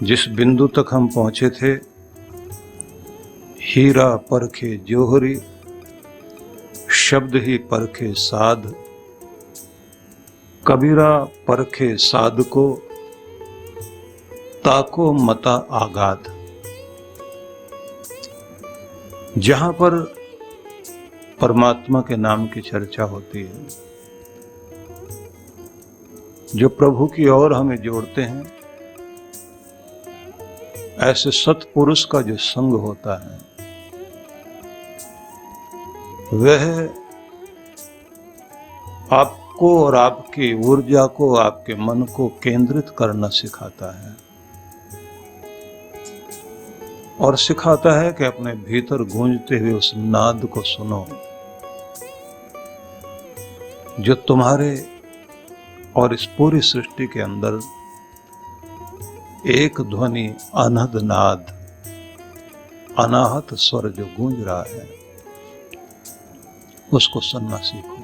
जिस बिंदु तक हम पहुंचे थे, हीरा परखे जोहरी, शब्द ही परखे साध, कबीरा परखे साध को, ताको मता आगाध। जहां पर परमात्मा के नाम की चर्चा होती है, जो प्रभु की ओर हमें जोड़ते हैं, ऐसे सत्पुरुष का जो संग होता है, वह आपको और आपकी ऊर्जा को, आपके मन को केंद्रित करना सिखाता है और सिखाता है कि अपने भीतर गूंजते हुए उस नाद को सुनो जो तुम्हारे और इस पूरी सृष्टि के अंदर एक ध्वनि, अनहद नाद, अनाहत स्वर जो गूंज रहा है, उसको सुनना सीखो।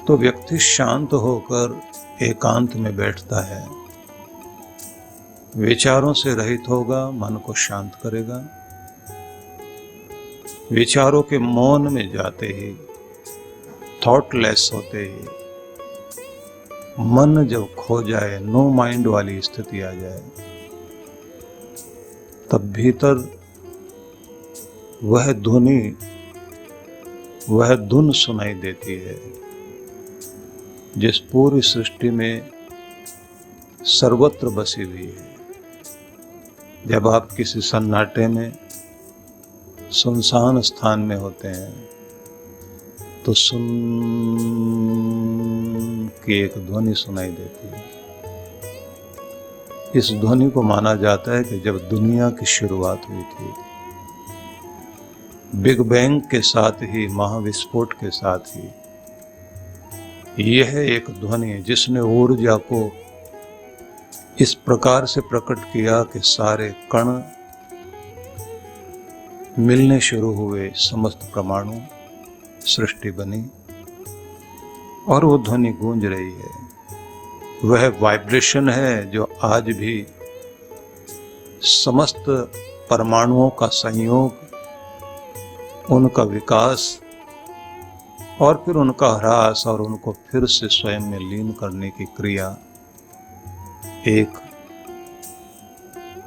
तो व्यक्ति शांत होकर एकांत में बैठता है, विचारों से रहित होगा, मन को शांत करेगा। विचारों के मौन में जाते ही, थॉटलेस होते ही, मन जब खो जाए, नो माइंड वाली स्थिति आ जाए, तब भीतर वह ध्वनि, वह धुन सुनाई देती है जिस पूरी सृष्टि में सर्वत्र बसी हुई है। जब आप किसी सन्नाटे में, सुनसान स्थान में होते हैं, तो सुन की एक ध्वनि सुनाई देती है। इस ध्वनि को माना जाता है कि जब दुनिया की शुरुआत हुई थी, बिग बैंग के साथ ही, महाविस्फोट के साथ ही, यह एक ध्वनि है जिसने ऊर्जा को इस प्रकार से प्रकट किया कि सारे कण मिलने शुरू हुए, समस्त परमाणु, सृष्टि बनी और वो ध्वनि गूंज रही है। वह वाइब्रेशन है जो आज भी समस्त परमाणुओं का संयोग, उनका विकास और फिर उनका ह्रास और उनको फिर से स्वयं में लीन करने की क्रिया एक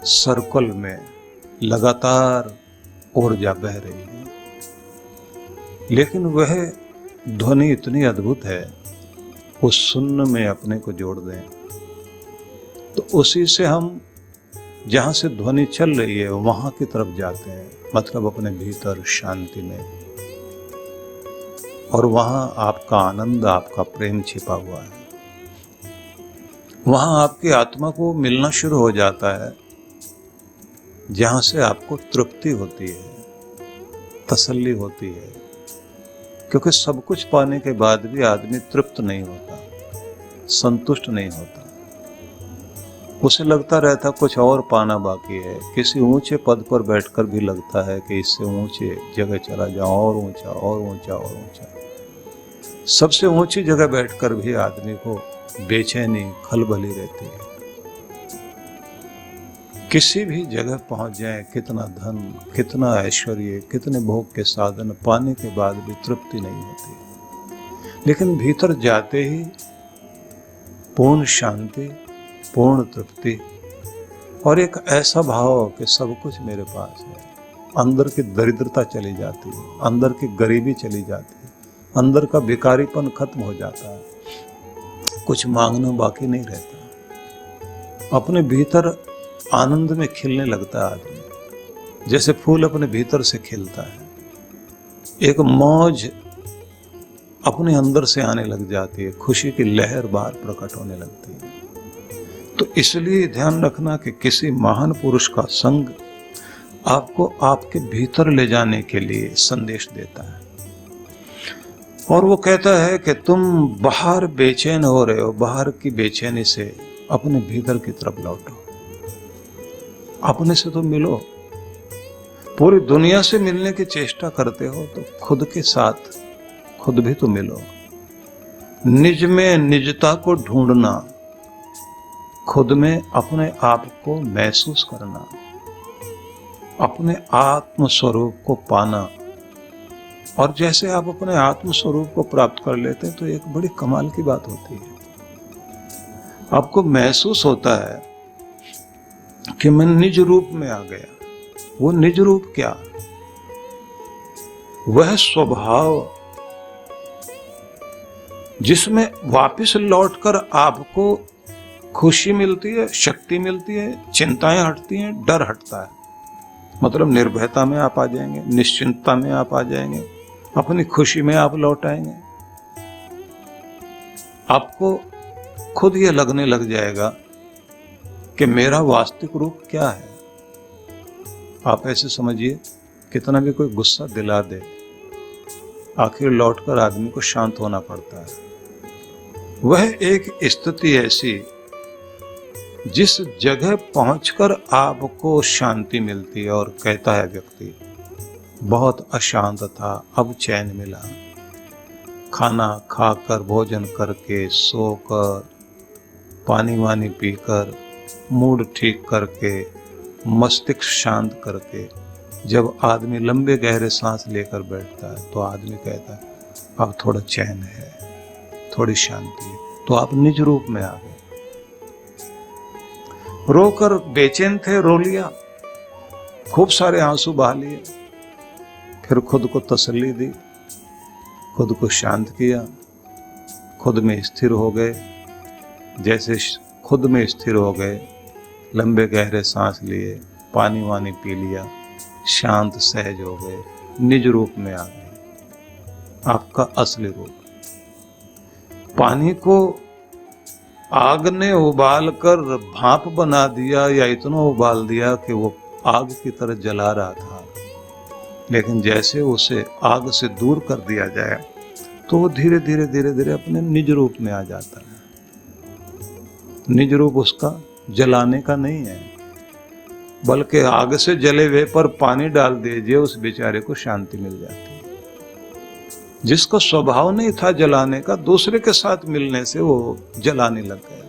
सर्कल में लगातार ऊर्जा बह रही है। लेकिन वह ध्वनि इतनी अद्भुत है, उस शून्य में अपने को जोड़ दें तो उसी से हम, जहां से ध्वनि चल रही है, वहां की तरफ जाते हैं, मतलब अपने भीतर शांति में, और वहां आपका आनंद, आपका प्रेम छिपा हुआ है। वहां आपकी आत्मा को मिलना शुरू हो जाता है, जहां से आपको तृप्ति होती है, तसल्ली होती है। क्योंकि सब कुछ पाने के बाद भी आदमी तृप्त नहीं होता, संतुष्ट नहीं होता, उसे लगता रहता कुछ और पाना बाकी है। किसी ऊंचे पद पर बैठकर भी लगता है कि इससे ऊंचे जगह चला जाऊं, और ऊंचा और ऊंचा और ऊंचा। सबसे ऊंची जगह बैठकर भी आदमी को बेचैनी, खलबली रहती है। किसी भी जगह पहुंच जाए, कितना धन, कितना ऐश्वर्य, कितने भोग के साधन पाने के बाद भी तृप्ति नहीं होती। लेकिन भीतर जाते ही पूर्ण शांति, पूर्ण तृप्ति और एक ऐसा भाव कि सब कुछ मेरे पास है। अंदर की दरिद्रता चली जाती है, अंदर की गरीबी चली जाती है, अंदर का भिखारीपन खत्म हो जाता है, कुछ मांगना बाकी नहीं रहता। अपने भीतर आनंद में खिलने लगता है आदमी, जैसे फूल अपने भीतर से खिलता है। एक मौज अपने अंदर से आने लग जाती है, खुशी की लहर बाहर प्रकट होने लगती है। तो इसलिए ध्यान रखना कि किसी महान पुरुष का संग आपको आपके भीतर ले जाने के लिए संदेश देता है, और वो कहता है कि तुम बाहर बेचैन हो रहे हो, बाहर की बेचैनी से अपने भीतर की तरफ लौटो, अपने से तो मिलो। पूरी दुनिया से मिलने की चेष्टा करते हो तो खुद के साथ खुद भी तो मिलो। निज में निजता को ढूंढना, खुद में अपने आप को महसूस करना, अपने आत्म स्वरूप को पाना। और जैसे आप अपने आत्म स्वरूप को प्राप्त कर लेते हैं तो एक बड़ी कमाल की बात होती है। आपको महसूस होता है कि मैं निज रूप में आ गया। वो निज रूप क्या? वह स्वभाव जिसमें वापस लौटकर आपको खुशी मिलती है, शक्ति मिलती है, चिंताएं हटती हैं, डर हटता है। मतलब निर्भयता में आप आ जाएंगे, निश्चिंतता में आप आ जाएंगे, अपनी खुशी में आप लौट आएंगे। आपको खुद ये लगने लग जाएगा कि मेरा वास्तविक रूप क्या है। आप ऐसे समझिए, कितना भी कोई गुस्सा दिला दे, आखिर लौटकर आदमी को शांत होना पड़ता है। वह एक स्थिति ऐसी जिस जगह पहुंचकर आपको शांति मिलती है और कहता है व्यक्ति, बहुत अशांत था, अब चैन मिला। खाना खाकर, भोजन करके, सोकर, पानी वानी पीकर, मूड ठीक करके, मस्तिष्क शांत करके जब आदमी लंबे गहरे सांस लेकर बैठता है तो आदमी कहता है अब थोड़ा चैन है, थोड़ी शांति है। तो आप निज रूप में आ गए। रोकर बेचैन थे, रो लिया, खूब सारे आंसू बहा लिए, फिर खुद को तसल्ली दी, खुद को शांत किया, खुद में स्थिर हो गए। जैसे खुद में स्थिर हो गए, लंबे गहरे सांस लिए, पानी वानी पी लिया, शांत सहज हो गए, निज रूप में आ गए, आपका असली रूप। पानी को आग ने उबाल कर भाप बना दिया या इतना उबाल दिया कि वो आग की तरह जला रहा था, लेकिन जैसे उसे आग से दूर कर दिया जाए तो वो धीरे धीरे धीरे धीरे अपने निज रूप में आ जाता है। निज रूप उसका जलाने का नहीं है, बल्कि आग से जले हुए पर पानी डाल दीजिए, उस बेचारे को शांति मिल जाती है। जिसका स्वभाव नहीं था जलाने का, दूसरे के साथ मिलने से वो जलाने लग गया।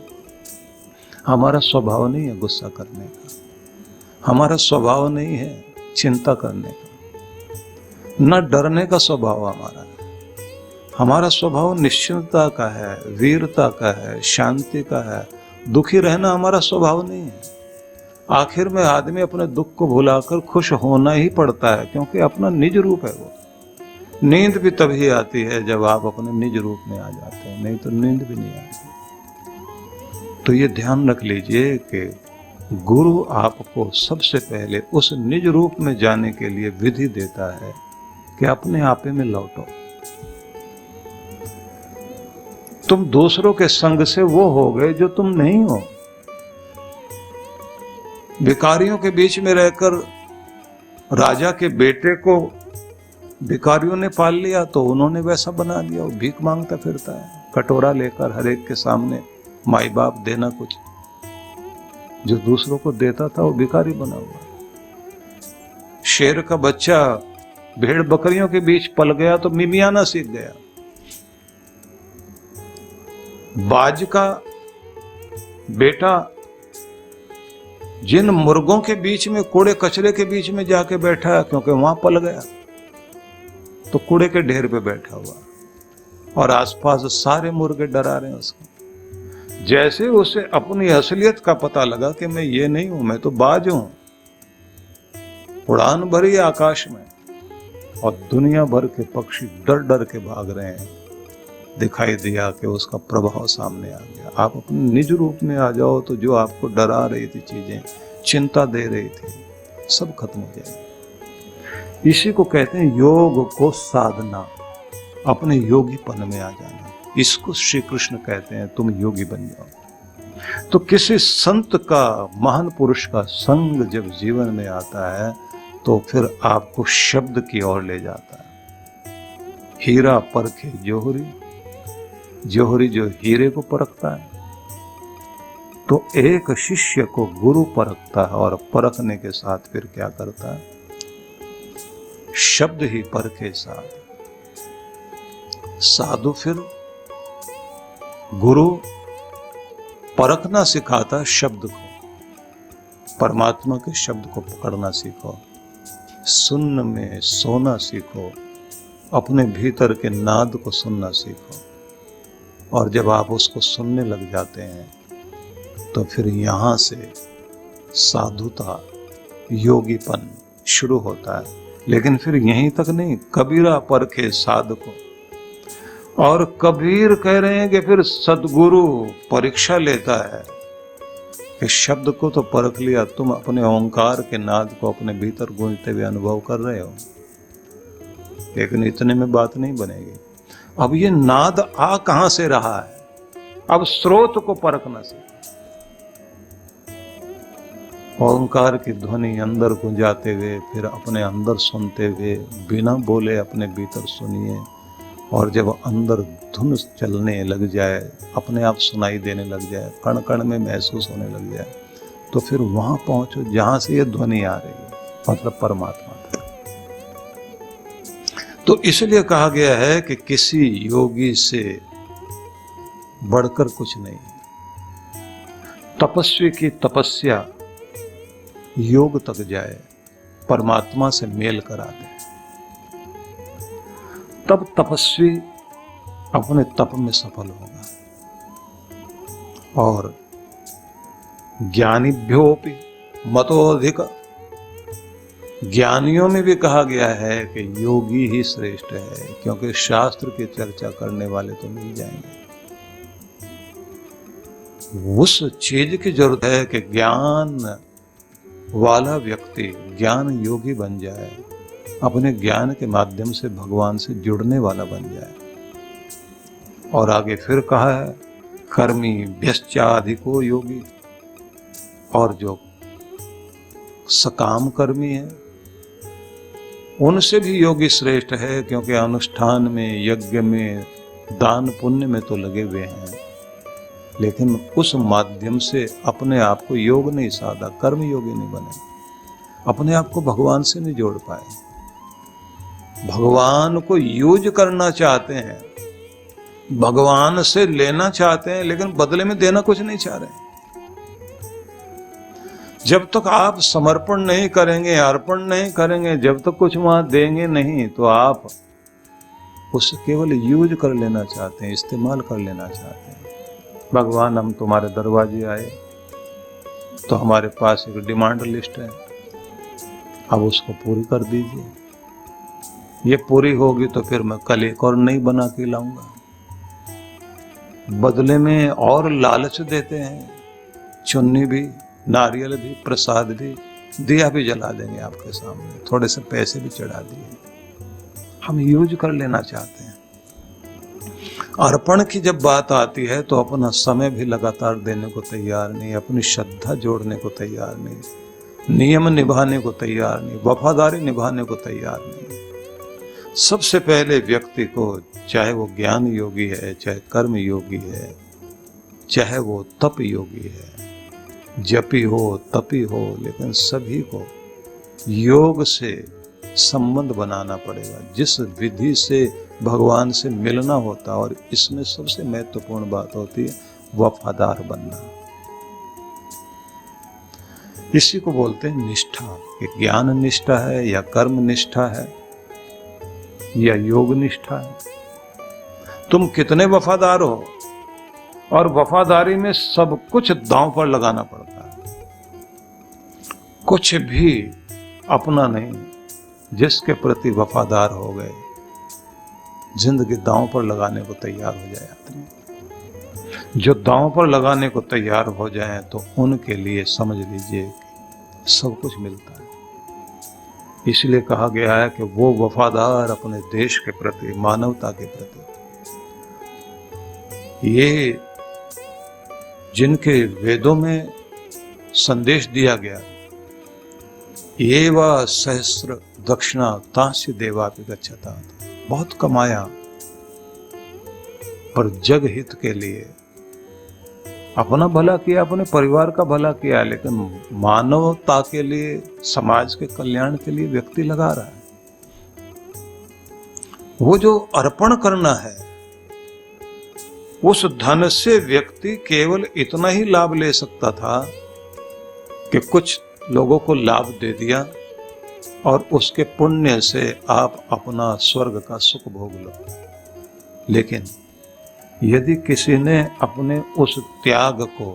हमारा स्वभाव नहीं है गुस्सा करने का, हमारा स्वभाव नहीं है चिंता करने का, न डरने का स्वभाव हमारा है। हमारा स्वभाव निश्चिंतता का है, वीरता का है, शांति का है। दुखी रहना हमारा स्वभाव नहीं है। आखिर में आदमी अपने दुख को भुलाकर खुश होना ही पड़ता है, क्योंकि अपना निज रूप है वो। नींद भी तभी आती है जब आप अपने निज रूप में आ जाते हैं, नहीं तो नींद भी नहीं आती। तो ये ध्यान रख लीजिए कि गुरु आपको सबसे पहले उस निज रूप में जाने के लिए विधि देता है कि अपने आपे में लौटो। तुम दूसरों के संग से वो हो गए जो तुम नहीं हो। भिखारियों के बीच में रहकर राजा के बेटे को भिखारियों ने पाल लिया तो उन्होंने वैसा बना दिया। वो भीख मांगता फिरता है, कटोरा लेकर हर एक के सामने माई बाप देना कुछ। जो दूसरों को देता था वो भिखारी बना हुआ। शेर का बच्चा भेड़ बकरियों के बीच पल गया तो मिमियाना सीख गया। बाज का बेटा जिन मुर्गों के बीच में, कूड़े कचरे के बीच में जाके बैठा है, क्योंकि वहां पल गया, तो कूड़े के ढेर पे बैठा हुआ और आसपास सारे मुर्गे डरा रहे हैं उसको। जैसे उसे अपनी असलियत का पता लगा कि मैं ये नहीं हूं, मैं तो बाज हूं, उड़ान भरी आकाश में, और दुनिया भर के पक्षी डर डर के भाग रहे हैं। दिखाई दिया कि उसका प्रभाव सामने आ गया। आप अपने निज रूप में आ जाओ तो जो आपको डरा रही थी चीजें, चिंता दे रही थी, सब खत्म हो जाएगी। इसी को कहते हैं योग को साधना, अपने योगीपन में आ जाना। इसको श्री कृष्ण कहते हैं तुम योगी बन जाओ। तो किसी संत का, महान पुरुष का संग जब जीवन में आता है तो फिर आपको शब्द की ओर ले जाता है। हीरा परखे जोहरी, जोहरी जो हीरे को परखता है, तो एक शिष्य को गुरु परखता है और परखने के साथ फिर क्या करता है? शब्द ही परखे साधु। साधु फिर गुरु परखना सिखाता है शब्द को, परमात्मा के शब्द को पकड़ना सीखो, सुन्न में सोना सीखो, अपने भीतर के नाद को सुनना सीखो। और जब आप उसको सुनने लग जाते हैं तो फिर यहाँ से साधुता, योगीपन शुरू होता है। लेकिन फिर यहीं तक नहीं, कबीरा परखे साध को, और कबीर कह रहे हैं कि फिर सदगुरु परीक्षा लेता है कि शब्द को तो परख लिया, तुम अपने ओंकार के नाद को अपने भीतर गूंजते हुए अनुभव कर रहे हो, लेकिन इतने में बात नहीं बनेगी। अब ये नाद आ कहां से रहा है, अब स्रोत को परखना सीखो। ओंकार की ध्वनि अंदर गुंजाते हुए फिर अपने अंदर सुनते हुए, बिना बोले अपने भीतर सुनिए, और जब अंदर धुन चलने लग जाए, अपने आप सुनाई देने लग जाए, कण कण में महसूस होने लग जाए, तो फिर वहां पहुंचो जहां से ये ध्वनि आ रही है, मतलब परमात्मा तक। तो इसलिए कहा गया है कि किसी योगी से बढ़कर कुछ नहीं। तपस्वी की तपस्या योग तक जाए, परमात्मा से मेल करा दे, तब तपस्वी अपने तप में सफल होगा। और ज्ञानिभ्योपि मतोधिक, ज्ञानियों में भी कहा गया है कि योगी ही श्रेष्ठ है, क्योंकि शास्त्र की चर्चा करने वाले तो मिल जाएंगे। उस चीज की जरूरत है कि ज्ञान वाला व्यक्ति ज्ञान योगी बन जाए, अपने ज्ञान के माध्यम से भगवान से जुड़ने वाला बन जाए। और आगे फिर कहा है कर्मी व्यश्चाधिको योगी, और जो सकाम कर्मी है उनसे भी योगी श्रेष्ठ है, क्योंकि अनुष्ठान में, यज्ञ में, दान पुण्य में तो लगे हुए हैं, लेकिन उस माध्यम से अपने आप को योग नहीं साधा, कर्म योगी नहीं बने, अपने आप को भगवान से नहीं जोड़ पाए। भगवान को यूज करना चाहते हैं, भगवान से लेना चाहते हैं, लेकिन बदले में देना कुछ नहीं चाह रहे। जब तक आप समर्पण नहीं करेंगे, अर्पण नहीं करेंगे, जब तक कुछ वहां देंगे नहीं, तो आप उसे केवल यूज कर लेना चाहते हैं, इस्तेमाल कर लेना चाहते हैं। भगवान हम तुम्हारे दरवाजे आए तो हमारे पास एक डिमांड लिस्ट है, अब उसको पूरी कर दीजिए। ये पूरी होगी तो फिर मैं कल एक और नई बना के लाऊंगा। बदले में और लालच देते हैं, चुन्नी भी, नारियल भी, प्रसाद भी, दिया भी जला देंगे आपके सामने, थोड़े से पैसे भी चढ़ा दिए। हम यूज कर लेना चाहते हैं। अर्पण की जब बात आती है तो अपना समय भी लगातार देने को तैयार नहीं, अपनी श्रद्धा जोड़ने को तैयार नहीं, नियम निभाने को तैयार नहीं, वफादारी निभाने को तैयार नहीं। सबसे पहले व्यक्ति को, चाहे वो ज्ञान योगी है, चाहे कर्म योगी है, चाहे वो तप योगी है, जपी हो, तपी हो, लेकिन सभी को योग से संबंध बनाना पड़ेगा, जिस विधि से भगवान से मिलना होता। और इसमें सबसे महत्वपूर्ण बात होती है वफादार बनना। इसी को बोलते हैं निष्ठा, कि ज्ञान निष्ठा है या कर्म निष्ठा है या योग निष्ठा है। तुम कितने वफादार हो, और वफादारी में सब कुछ दांव पर लगाना पड़ता है, कुछ भी अपना नहीं। जिसके प्रति वफादार हो गए, जिंदगी दांव पर लगाने को तैयार हो जाए आदमी। जो दांव पर लगाने को तैयार हो जाए तो उनके लिए समझ लीजिए सब कुछ मिलता है। इसलिए कहा गया है कि वो वफादार अपने देश के प्रति, मानवता के प्रति। ये जिनके वेदों में संदेश दिया गया, ये वा सहस्र दक्षिणा तास्य देवापि गच्छता, बहुत कमाया पर जग हित के लिए अपना भला किया, अपने परिवार का भला किया, लेकिन मानवता के लिए, समाज के कल्याण के लिए व्यक्ति लगा रहा है। वो जो अर्पण करना है उस धन से व्यक्ति केवल इतना ही लाभ ले सकता था कि कुछ लोगों को लाभ दे दिया और उसके पुण्य से आप अपना स्वर्ग का सुख भोग लो। लेकिन यदि किसी ने अपने उस त्याग को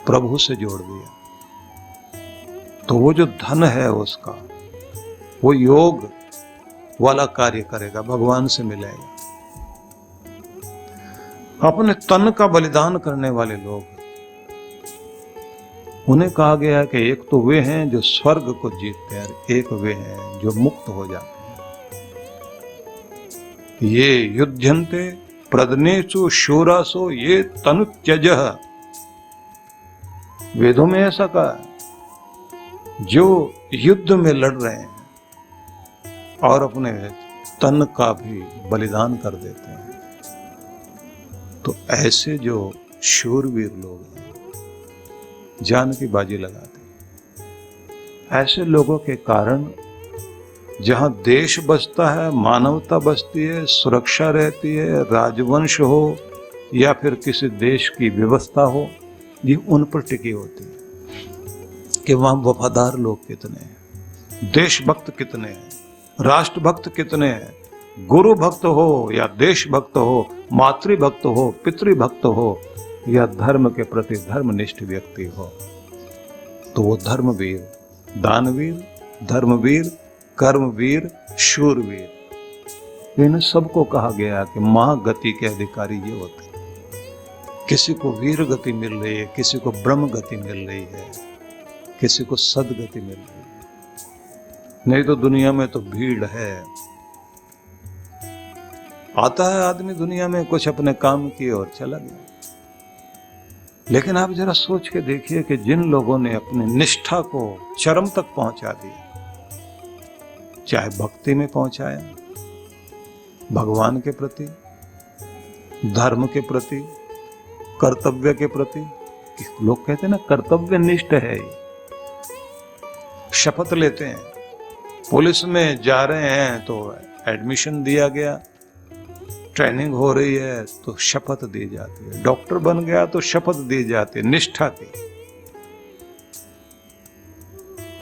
प्रभु से जोड़ दिया तो वो जो धन है उसका वो योग वाला कार्य करेगा, भगवान से मिलेगा। अपने तन का बलिदान करने वाले लोग, उन्हें कहा गया कि एक तो वे हैं जो स्वर्ग को जीतते हैं, एक वे हैं जो मुक्त हो जाते हैं। ये युध्यन्ते प्रदनेषु शूरासो ये तनु त्यजः। वेदों में ऐसा कहा है, जो युद्ध में लड़ रहे हैं और अपने तन का भी बलिदान कर देते हैं, तो ऐसे जो शूरवीर लोग हैं, जान की बाजी लगाते हैं, ऐसे लोगों के कारण जहां देश बचता है, मानवता बचती है, सुरक्षा रहती है, राजवंश हो या फिर किसी देश की व्यवस्था हो, ये उन पर टिकी होती है कि वहां वफादार लोग कितने हैं, देशभक्त कितने हैं, राष्ट्रभक्त कितने हैं, गुरु भक्त हो या देशभक्त हो, मातृभक्त हो, पितृभक्त हो या धर्म के प्रति धर्मनिष्ठ व्यक्ति हो, तो वो धर्मवीर, दानवीर, धर्मवीर, कर्मवीर, शूरवीर, इन सबको कहा गया कि महागति के अधिकारी ये होते हैं। किसी को वीर गति मिल रही है, किसी को ब्रह्म गति मिल रही है, किसी को सदगति मिल रही है। नहीं तो दुनिया में तो भीड़ है। आता है आदमी दुनिया में कुछ अपने काम किए और चला गया। लेकिन आप जरा सोच के देखिए कि जिन लोगों ने अपनी निष्ठा को चरम तक पहुंचा दिया, चाहे भक्ति में पहुंचाया, भगवान के प्रति, धर्म के प्रति, कर्तव्य के प्रति, लोग कहते हैं ना कर्तव्य निष्ठ है ये, शपथ लेते हैं, पुलिस में जा रहे हैं तो एडमिशन दिया गया, ट्रेनिंग हो रही है तो शपथ दी जाती है, डॉक्टर बन गया तो शपथ दी जाती है निष्ठा की।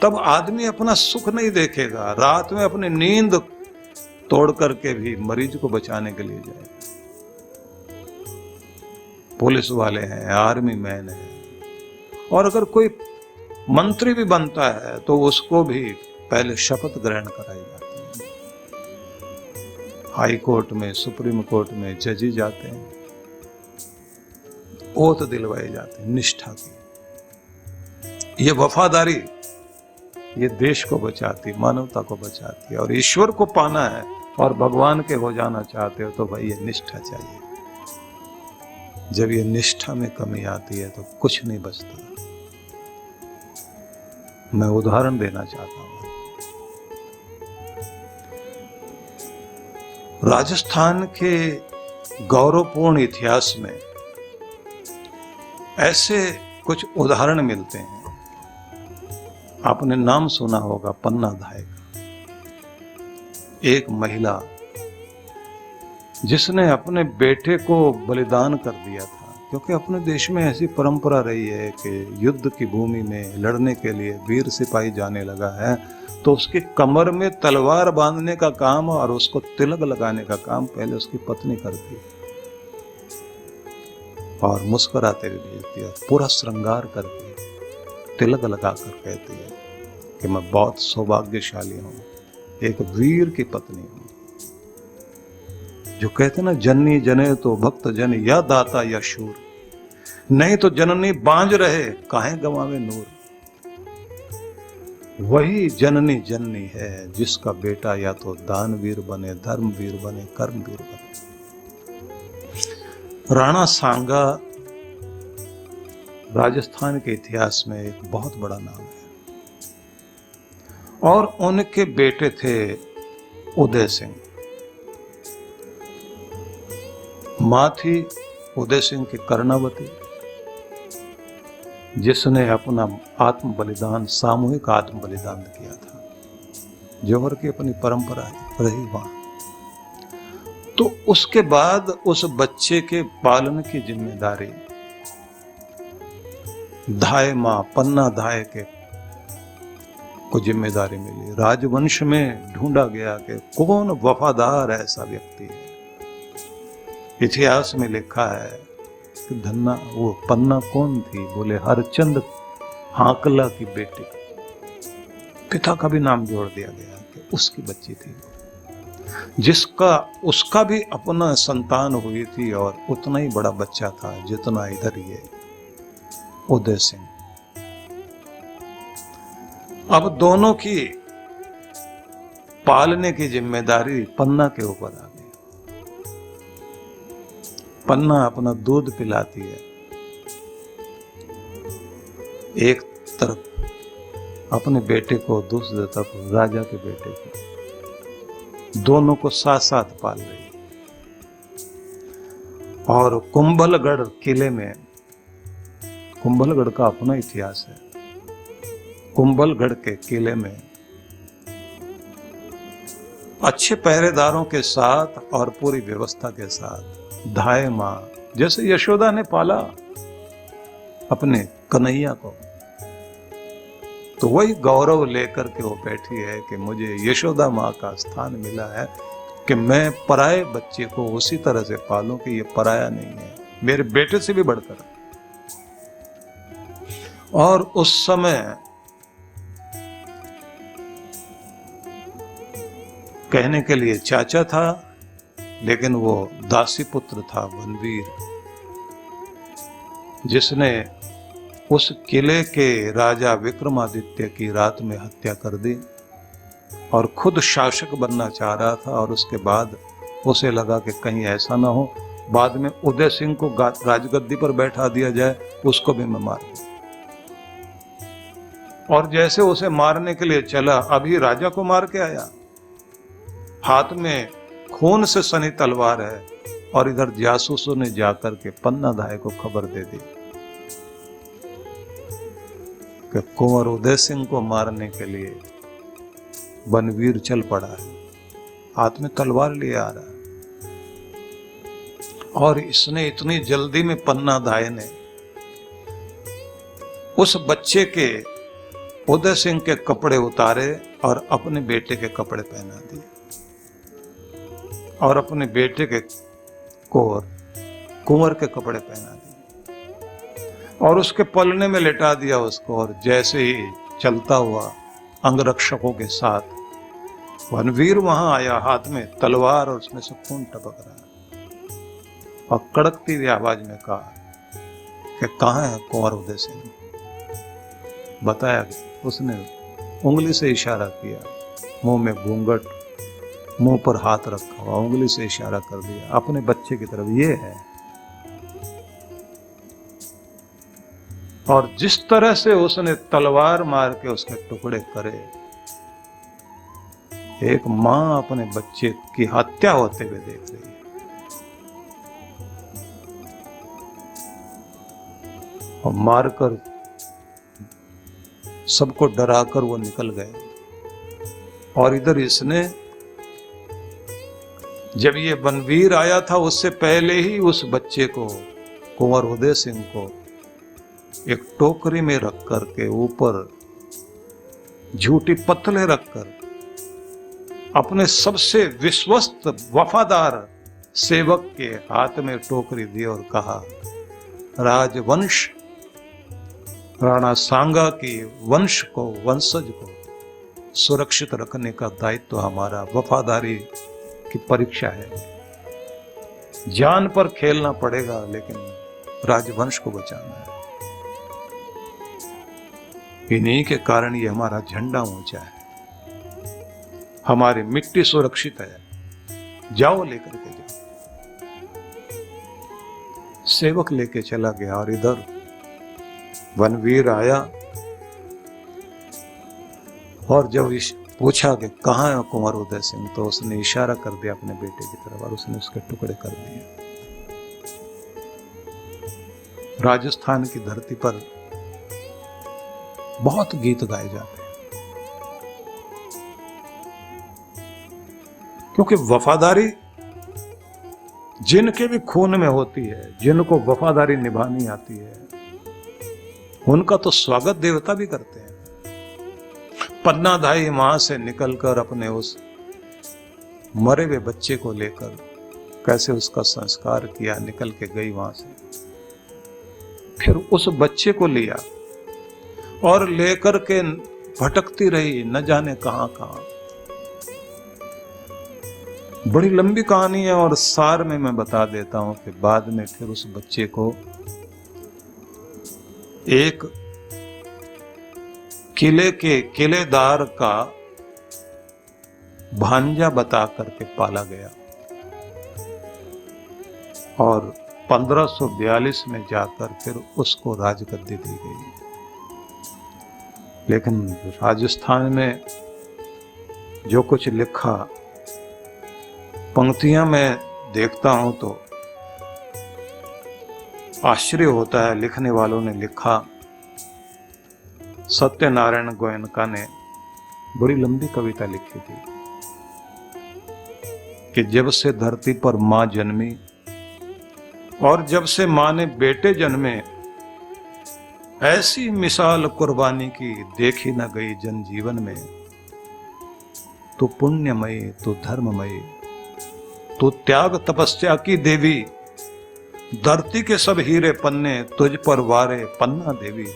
तब आदमी अपना सुख नहीं देखेगा, रात में अपनी नींद तोड़ करके भी मरीज को बचाने के लिए जाएगा। पुलिस वाले हैं, आर्मी मैन है, और अगर कोई मंत्री भी बनता है तो उसको भी पहले शपथ ग्रहण कराई जाती है। हाई कोर्ट में, सुप्रीम कोर्ट में जजी जाते हैं, ओथ दिलवाए जाते हैं निष्ठा की। ये वफादारी, ये देश को बचाती, मानवता को बचाती है। और ईश्वर को पाना है और भगवान के हो जाना चाहते हो तो भाई ये निष्ठा चाहिए। जब ये निष्ठा में कमी आती है तो कुछ नहीं बचता। मैं उदाहरण देना चाहता हूं। राजस्थान के गौरवपूर्ण इतिहास में ऐसे कुछ उदाहरण मिलते हैं। आपने नाम सुना होगा पन्ना धाय का। एक महिला जिसने अपने बेटे को बलिदान कर दिया था, क्योंकि अपने देश में ऐसी परंपरा रही है कि युद्ध की भूमि में लड़ने के लिए वीर सिपाही जाने लगा है तो उसकी कमर में तलवार बांधने का काम और उसको तिलक लगाने का काम पहले उसकी पत्नी करती है, और मुस्कुराते हुए भेजती है, पूरा श्रृंगार करके तिलक लगाकर कहती है कि मैं बहुत सौभाग्यशाली हूं, एक वीर की पत्नी हूं। जो कहते ना जननी जने तो भक्त जन या दाता या शूर, नहीं तो जननी बांझ रहे काहे गंवावे नूर। वही जननी जननी है जिसका बेटा या तो दानवीर बने, धर्मवीर बने, कर्मवीर बने। राणा सांगा राजस्थान के इतिहास में एक बहुत बड़ा नाम है, और उनके बेटे थे उदय सिंह। मां थी उदय सिंह की कर्णावती, जिसने अपना आत्म बलिदान, सामूहिक आत्म बलिदान किया था। जौहर की अपनी परंपरा रही वहां। तो उसके बाद उस बच्चे के पालन की जिम्मेदारी धाय मां पन्ना धाय के को जिम्मेदारी मिली। राजवंश में ढूंढा गया कि कौन वफादार ऐसा व्यक्ति है। इतिहास में लिखा है कि धन्ना वो पन्ना कौन थी? बोले हरचंद हाकला की बेटी। पिता का भी नाम जोड़ दिया गया कि उसकी बच्ची थी, जिसका उसका भी अपना संतान हुई थी और उतना ही बड़ा बच्चा था जितना इधर ये उदय सिंह। अब दोनों की पालने की जिम्मेदारी पन्ना के ऊपर आ गई। पन्ना अपना दूध पिलाती है, एक तरफ अपने बेटे को, दूसरी तरफ राजा के बेटे को, दोनों को साथ साथ पाल रही है। और कुंभलगढ़ किले में, कुंभलगढ़ का अपना इतिहास है। कुंभलगढ़ के किले में अच्छे पहरेदारों के साथ और पूरी व्यवस्था के साथ धाय मां, जैसे यशोदा ने पाला अपने कन्हैया को, तो वही गौरव लेकर के वो बैठी है कि मुझे यशोदा मां का स्थान मिला है कि मैं पराये बच्चे को उसी तरह से पालूं कि ये पराया नहीं है, मेरे बेटे से भी बढ़कर। और उस समय कहने के लिए चाचा था, लेकिन वो दासी पुत्र था बनवीर, जिसने उस किले के राजा विक्रमादित्य की रात में हत्या कर दी और खुद शासक बनना चाह रहा था। और उसके बाद उसे लगा कि कहीं ऐसा ना हो बाद में उदय सिंह को राजगद्दी पर बैठा दिया जाए, उसको भी मैं मार दूं। और जैसे उसे मारने के लिए चला, अभी राजा को मार के आया, हाथ में खून से सनी तलवार है, और इधर जासूसों ने जाकर के पन्ना धाय को खबर दे दी कि कुंवर उदय सिंह को मारने के लिए बनवीर चल पड़ा है, हाथ में तलवार लिए आ रहा है। और इसने इतनी जल्दी में पन्ना धाय ने उस बच्चे के, उदय सिंह के कपड़े उतारे और अपने बेटे के कपड़े पहना दिए, और अपने बेटे के को कुंवर के कपड़े पहना दिए और उसके पलने में लेटा दिया उसको। और जैसे ही चलता हुआ अंगरक्षकों के साथ बनवीर वहां आया, हाथ में तलवार और उसमें से खून टपक रहा है, और कड़कती हुई आवाज में कहा कि कहाँ है कुंवर उदय सिंह? बताया गया, उसने उंगली से इशारा किया, मुंह में घूंघट, मुंह पर हाथ रखा हुआ, उंगली से इशारा कर दिया अपने बच्चे की तरफ, ये है। और जिस तरह से उसने तलवार मार के उसके टुकड़े करे, एक मां अपने बच्चे की हत्या होते हुए देख रही है। और मारकर सबको डराकर वो निकल गए। और इधर इसने, जब ये बनवीर आया था उससे पहले ही उस बच्चे को, कुंवर उदय सिंह को, एक टोकरी में रख कर के ऊपर झूठी पत्तलें रखकर अपने सबसे विश्वस्त वफादार सेवक के हाथ में टोकरी दी और कहा, राजवंश, राणा सांगा की वंश को, वंशज को सुरक्षित रखने का दायित्व हमारा, वफादारी की परीक्षा है, जान पर खेलना पड़ेगा लेकिन राजवंश को बचाना है। इन्हीं के कारण ये हमारा झंडा ऊंचा है, हमारी मिट्टी सुरक्षित है, जाओ लेकर के जाओ। सेवक लेके चला गया और इधर बनवीर आया और जब पूछा कि कहाँ है कुंवर उदय सिंह, तो उसने इशारा कर दिया अपने बेटे की तरफ और उसने उसके टुकड़े कर दिए। राजस्थान की धरती पर बहुत गीत गाए जाते हैं, क्योंकि वफादारी जिनके भी खून में होती है, जिनको वफादारी निभानी आती है, उनका तो स्वागत देवता भी करते हैं। पन्नाधाई मां से निकलकर अपने उस मरे हुए बच्चे को लेकर कैसे उसका संस्कार किया, निकल के गई वहां से, फिर उस बच्चे को लिया और लेकर के भटकती रही न जाने कहां कहां। बड़ी लंबी कहानी है और सार में मैं बता देता हूं कि बाद में फिर उस बच्चे को एक किले के किलेदार का भांजा बता करके पाला गया और 1542 में जाकर फिर उसको राजगद्दी दी गई। लेकिन राजस्थान में जो कुछ लिखा, पंक्तियां मैं देखता हूं तो आश्चर्य होता है। लिखने वालों ने लिखा, सत्यनारायण गोयनका ने बड़ी लंबी कविता लिखी थी कि जब से धरती पर मां जन्मी और जब से मां ने बेटे जन्मे, ऐसी मिसाल कुर्बानी की देखी न गई जनजीवन में। तू पुण्यमयी, तू धर्ममयी, तू त्याग तपस्या की देवी, धरती के सब हीरे पन्ने तुझ पर वारे पन्ना देवी।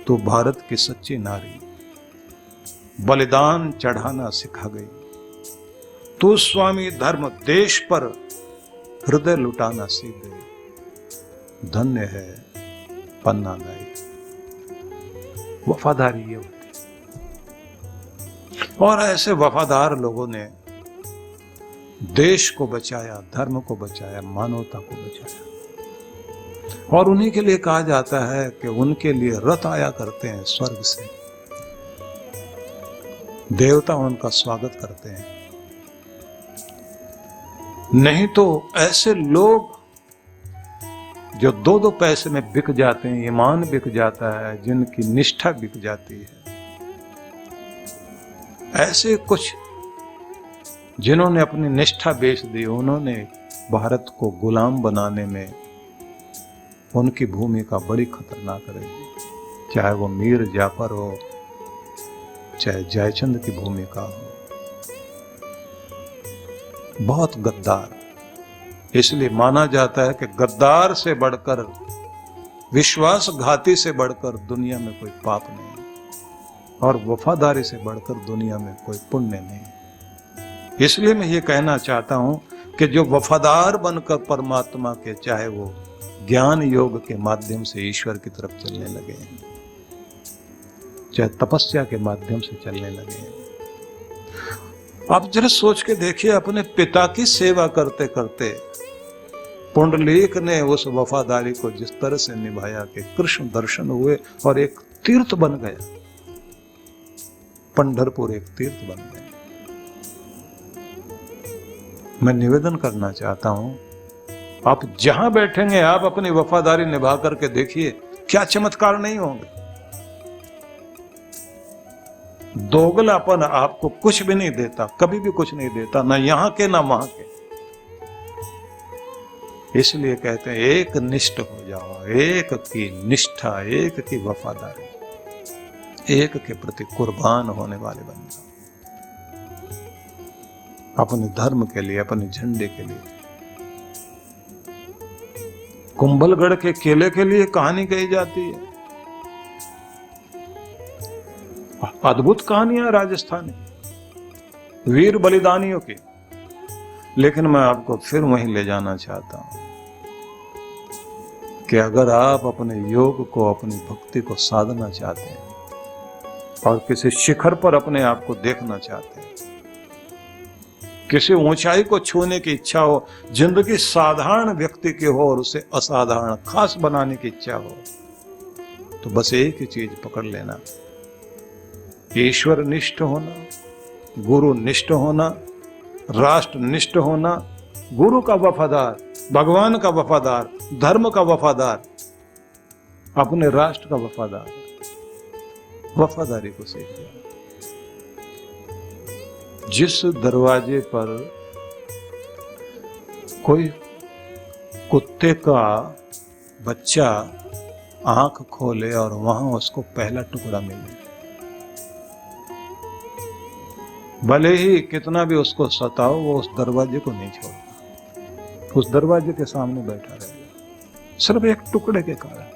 तू भारत की सच्ची नारी, बलिदान चढ़ाना सिखा गई। तू स्वामी धर्म देश पर हृदय लुटाना सीख गई। धन्य है पन्ना दाई। वफादारी ये होती। और ऐसे वफादार लोगों ने देश को बचाया, धर्म को बचाया, मानवता को बचाया। और उन्हीं के लिए कहा जाता है कि उनके लिए रथ आया करते हैं स्वर्ग से, देवता उनका स्वागत करते हैं। नहीं तो ऐसे लोग जो दो दो पैसे में बिक जाते हैं, ईमान बिक जाता है, जिनकी निष्ठा बिक जाती है, ऐसे कुछ जिन्होंने अपनी निष्ठा बेच दी, उन्होंने भारत को गुलाम बनाने में उनकी भूमिका बड़ी खतरनाक रहेगी। चाहे वो मीर जाफर हो, चाहे जयचंद की भूमिका हो। बहुत गद्दार, इसलिए माना जाता है कि गद्दार से बढ़कर, विश्वासघाती से बढ़कर दुनिया में कोई पाप नहीं और वफादारी से बढ़कर दुनिया में कोई पुण्य नहीं। इसलिए मैं ये कहना चाहता हूं कि जो वफादार बनकर परमात्मा के, चाहे वो ज्ञान योग के माध्यम से ईश्वर की तरफ चलने लगे हैं, चाहे तपस्या के माध्यम से चलने लगे हैं। आप जरा सोच के देखिए, अपने पिता की सेवा करते करते पुंडलीक ने उस वफादारी को जिस तरह से निभाया कि कृष्ण दर्शन हुए और एक तीर्थ बन गया। पंढरपुर एक तीर्थ बन गया। मैं निवेदन करना चाहता हूं, आप जहां बैठेंगे आप अपनी वफादारी निभा करके देखिए, क्या चमत्कार नहीं होंगे। दोगलापन आपको कुछ भी नहीं देता, कभी भी कुछ नहीं देता, ना यहां के ना वहां के। इसलिए कहते हैं एक निष्ठ हो जाओ, एक की निष्ठा, एक की वफादारी, एक के प्रति कुर्बान होने वाले बन जाओ, अपने धर्म के लिए, अपने झंडे के लिए। कुंभलगढ़ के किले के लिए कहानी कही जाती है, अद्भुत कहानियां राजस्थानी वीर बलिदानियों की। लेकिन मैं आपको फिर वहीं ले जाना चाहता हूं कि अगर आप अपने योग को, अपनी भक्ति को साधना चाहते हैं और किसी शिखर पर अपने आप को देखना चाहते हैं, किसी ऊंचाई को छूने की इच्छा हो, जिंदगी साधारण व्यक्ति की हो और उसे असाधारण खास बनाने की इच्छा हो, तो बस एक ही चीज पकड़ लेना, ईश्वर निष्ठ होना, गुरु निष्ठ होना, राष्ट्र निष्ठ होना, गुरु का वफादार, भगवान का वफादार, धर्म का वफादार, अपने राष्ट्र का वफादार। वफादारी को सीख जाओ। जिस दरवाजे पर कोई कुत्ते का बच्चा आंख खोले और वहां उसको पहला टुकड़ा मिले, भले ही कितना भी उसको सताओ, वो उस दरवाजे को नहीं छोड़ता, उस दरवाजे के सामने बैठा रहेगा, सिर्फ एक टुकड़े के कारण।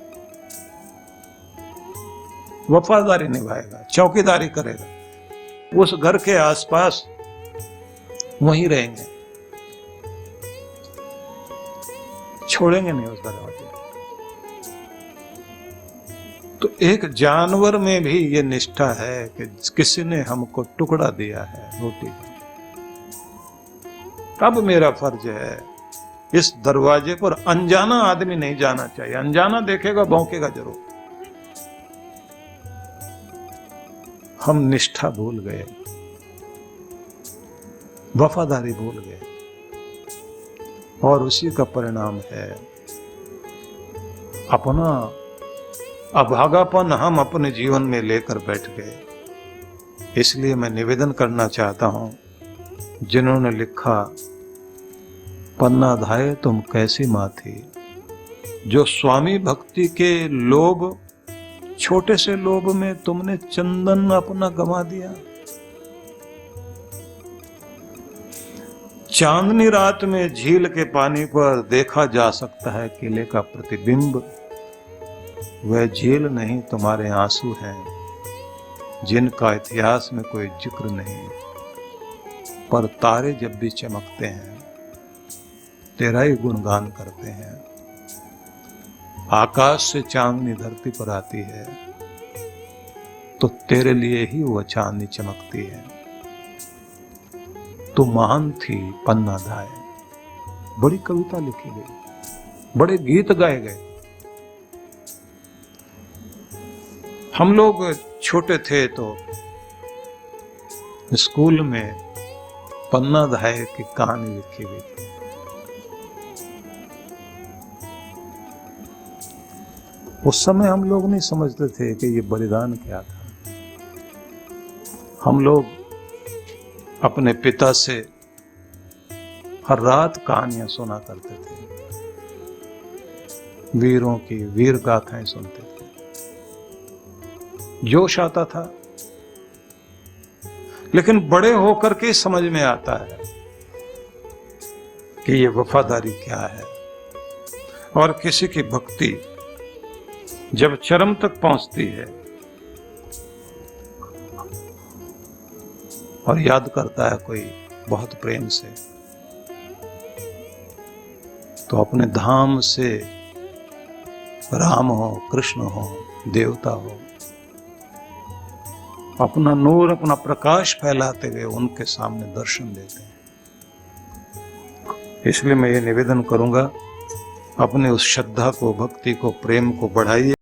वफादारी निभाएगा, चौकीदारी करेगा, उस घर के आसपास वहीं रहेंगे, छोड़ेंगे नहीं उस दरवाजे। तो एक जानवर में भी ये निष्ठा है कि किसी ने हमको टुकड़ा दिया है रोटी का, अब मेरा फर्ज है इस दरवाजे पर अनजाना आदमी नहीं जाना चाहिए। अनजाना देखेगा भौंकेगा जरूर। हम निष्ठा भूल गए, वफादारी भूल गए, और उसी का परिणाम है अपना अभागापन हम अपने जीवन में लेकर बैठ गए। इसलिए मैं निवेदन करना चाहता हूं, जिन्होंने लिखा पन्ना धाये तुम कैसी माँ थी, जो स्वामी भक्ति के लोभ, छोटे से लोभ में तुमने चंदन अपना गंवा दिया। चांदनी रात में झील के पानी पर देखा जा सकता है किले का प्रतिबिंब, वह झील नहीं तुम्हारे आंसू हैं जिनका इतिहास में कोई जिक्र नहीं, पर तारे जब भी चमकते हैं तेरा ही गुणगान करते हैं। आकाश से चांदनी धरती पर आती है तो तेरे लिए ही वह चांदनी चमकती है। तू महान थी पन्ना धाये, बड़ी कविता लिखी गई, बड़े गीत गाए गए। हम लोग छोटे थे तो स्कूल में पन्ना धाये की कहानी लिखी गई थी। उस समय हम लोग नहीं समझते थे कि ये बलिदान क्या था। हम लोग अपने पिता से हर रात कहानियां सुना करते थे, वीरों की वीर गाथाएं सुनते थे, जोश आता था। लेकिन बड़े होकर के समझ में आता है कि ये वफादारी क्या है, और किसी की भक्ति जब चरम तक पहुंचती है और याद करता है कोई बहुत प्रेम से, तो अपने धाम से राम हो, कृष्ण हो, देवता हो, अपना नूर, अपना प्रकाश फैलाते हुए उनके सामने दर्शन देते हैं। इसलिए मैं ये निवेदन करूंगा, अपने उस श्रद्धा को, भक्ति को, प्रेम को बढ़ाइए।